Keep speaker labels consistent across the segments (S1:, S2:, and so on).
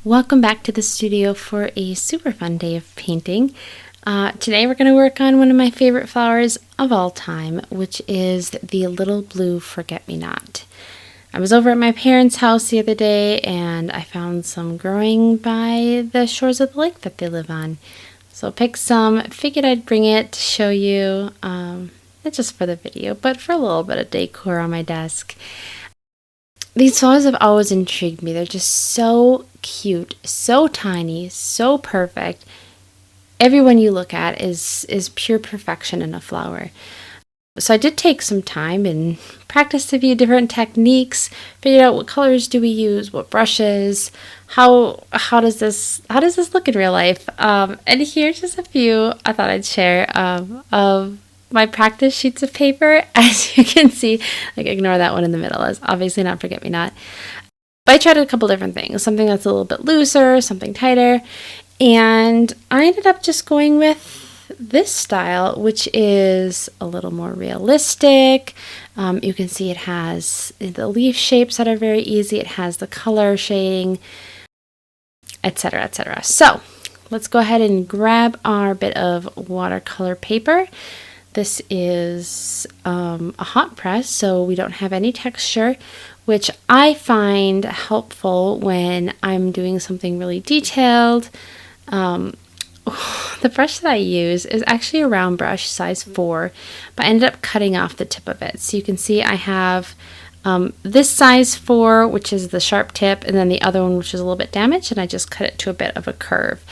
S1: Welcome back to the studio for a super fun day of painting. Today we're going to work on one of my favorite flowers of all time, which is the little blue forget-me-not. I was over at my parents' house the other day and I found some growing by the shores of the lake that they live on. So I picked some, figured I'd bring it to show you, not just for the video, but for a little bit of decor on my desk. These flowers have always intrigued me. They're just so cute, so tiny, so perfect. Every one you look at is pure perfection in a flower. So I did take some time and practiced a few different techniques, figured out what colors do we use, what brushes, how does this look in real life. And here's just a few I thought I'd share of my practice sheets of paper. As you can see, ignore that one in the middle, is obviously not forget-me-not. But I tried a couple different things, something that's a little bit looser, something tighter, and I ended up just going with this style, which is a little more realistic. You can see it has the leaf shapes that are very easy, it has the color shading, etc., etc. So let's go ahead and grab our bit of watercolor paper. This is a hot press, so we don't have any texture, which I find helpful when I'm doing something really detailed. The brush that I use is actually a round brush, size 4, but I ended up cutting off the tip of it. So you can see I have this size 4, which is the sharp tip, and then the other one, which is a little bit damaged, and I just cut it to a bit of a curve.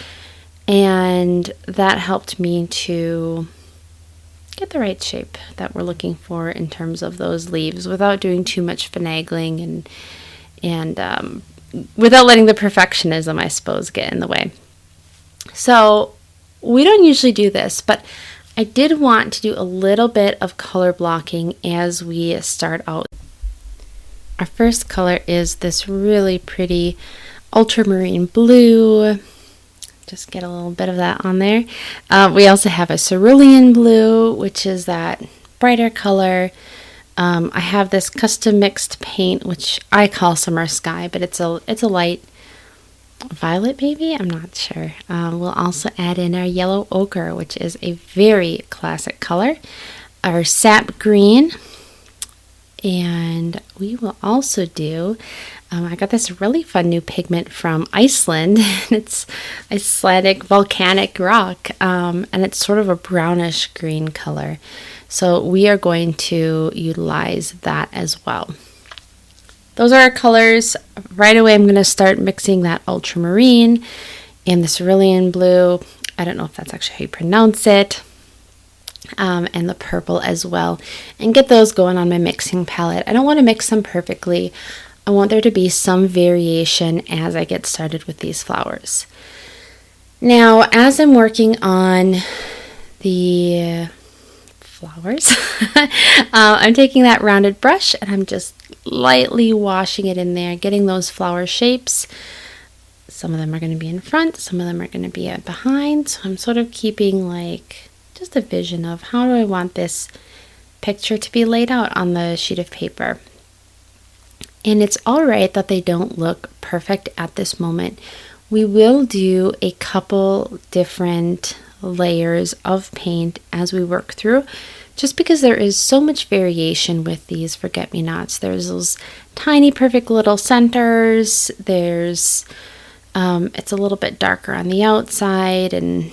S1: And that helped me to get the right shape that we're looking for in terms of those leaves without doing too much finagling and without letting the perfectionism, I suppose, get in the way. So we don't usually do this, but I did want to do a little bit of color blocking as we start out. Our first color is this really pretty ultramarine blue. Just get a little bit of that on there. We also have a cerulean blue, which is that brighter color. I have this custom mixed paint, which I call summer sky, but it's a light violet, maybe? I'm not sure. We'll also add in our yellow ochre, which is a very classic color. Our sap green. And we will also do, I got this really fun new pigment from Iceland. It's Icelandic volcanic rock, and it's sort of a brownish green color. So we are going to utilize that as well. Those are our colors. Right away I'm going to start mixing that ultramarine and the cerulean blue. I don't know if that's actually how you pronounce it. And the purple as well, and get those going on my mixing palette. I don't want to mix them perfectly. I want there to be some variation as I get started with these flowers. Now, as I'm working on the flowers, I'm taking that rounded brush and I'm just lightly washing it in there, getting those flower shapes. Some of them are going to be in front, some of them are going to be behind, so I'm sort of keeping just a vision of how do I want this picture to be laid out on the sheet of paper. And it's all right that they don't look perfect at this moment. We will do a couple different layers of paint as we work through, just because there is so much variation with these forget-me-nots. There's those tiny perfect little centers, there's it's a little bit darker on the outside and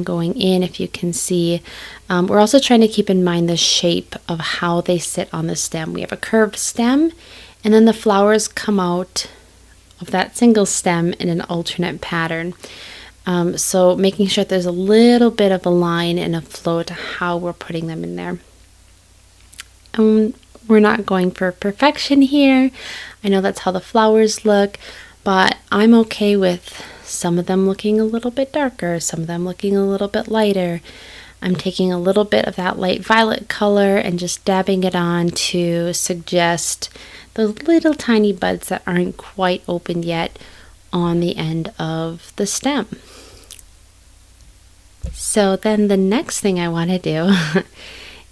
S1: going in, if you can see. We're also trying to keep in mind the shape of how they sit on the stem. We have a curved stem, and then the flowers come out of that single stem in an alternate pattern. So making sure there's a little bit of a line and a flow to how we're putting them in there. We're not going for perfection here. I know that's how the flowers look, but I'm okay with some of them looking a little bit darker, some of them looking a little bit lighter. I'm taking a little bit of that light violet color and just dabbing it on to suggest the little tiny buds that aren't quite opened yet on the end of the stem. So then the next thing I want to do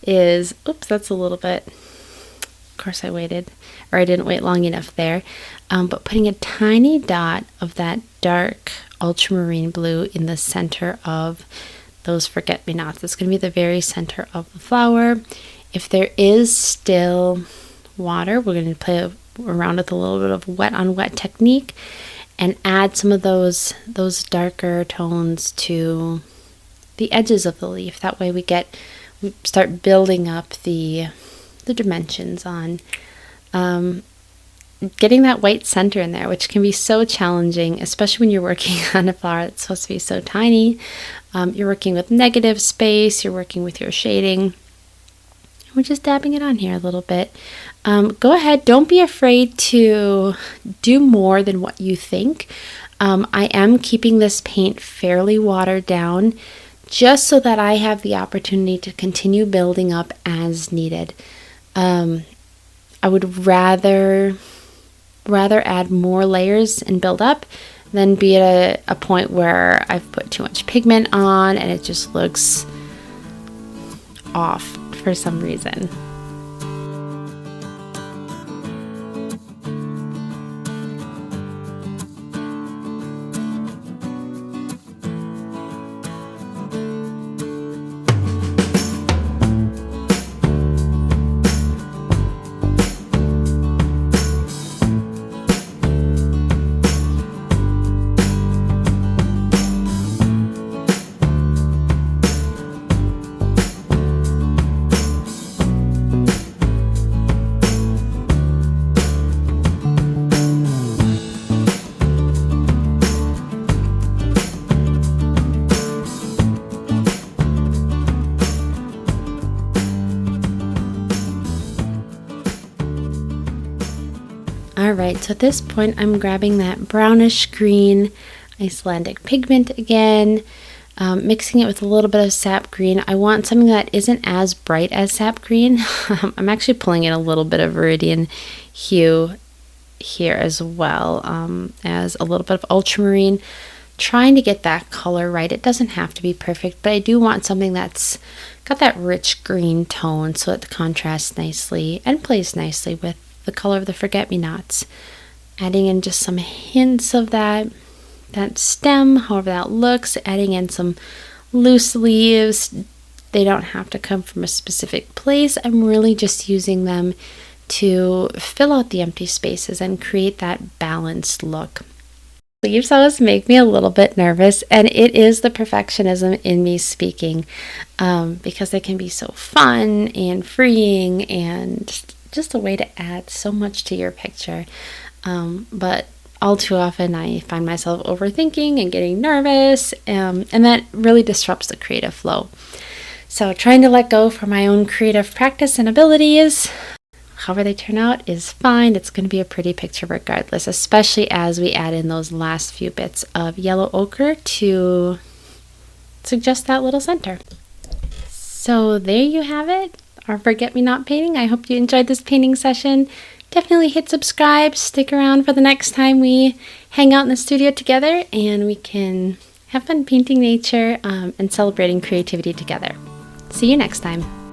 S1: is, oops, that's a little bit, of course I waited, or I didn't wait long enough there, but putting a tiny dot of that dark ultramarine blue in the center of those forget-me-nots. It's going to be the very center of the flower. If there is still water, we're going to play around with a little bit of wet on wet technique and add some of those darker tones to the edges of the leaf. That way we start building up the dimensions on getting that white center in there, which can be so challenging, especially when you're working on a flower that's supposed to be so tiny. You're working with negative space, you're working with your shading. We're just dabbing it on here a little bit. Go ahead, don't be afraid to do more than what you think. I am keeping this paint fairly watered down just so that I have the opportunity to continue building up as needed. I would rather add more layers and build up than be at a point where I've put too much pigment on and it just looks off for some reason. Alright, so at this point I'm grabbing that brownish green Icelandic pigment again, mixing it with a little bit of sap green. I want something that isn't as bright as sap green. I'm actually pulling in a little bit of viridian hue here as well, as a little bit of ultramarine, trying to get that color right. It doesn't have to be perfect, but I do want something that's got that rich green tone so it contrasts nicely and plays nicely with the color of the forget-me-nots. Adding in just some hints of that stem, however that looks, adding in some loose leaves. They don't have to come from a specific place. I'm really just using them to fill out the empty spaces and create that balanced look. Leaves always make me a little bit nervous, and it is the perfectionism in me speaking, because they can be so fun and freeing and just a way to add so much to your picture. But all too often I find myself overthinking and getting nervous, and that really disrupts the creative flow. So trying to let go for my own creative practice and abilities, however they turn out, is fine. It's going to be a pretty picture regardless, especially as we add in those last few bits of yellow ochre to suggest that little center. So there you have it, our forget-me-not painting. I hope you enjoyed this painting session. Definitely hit subscribe, stick around for the next time we hang out in the studio together and we can have fun painting nature and celebrating creativity together. See you next time.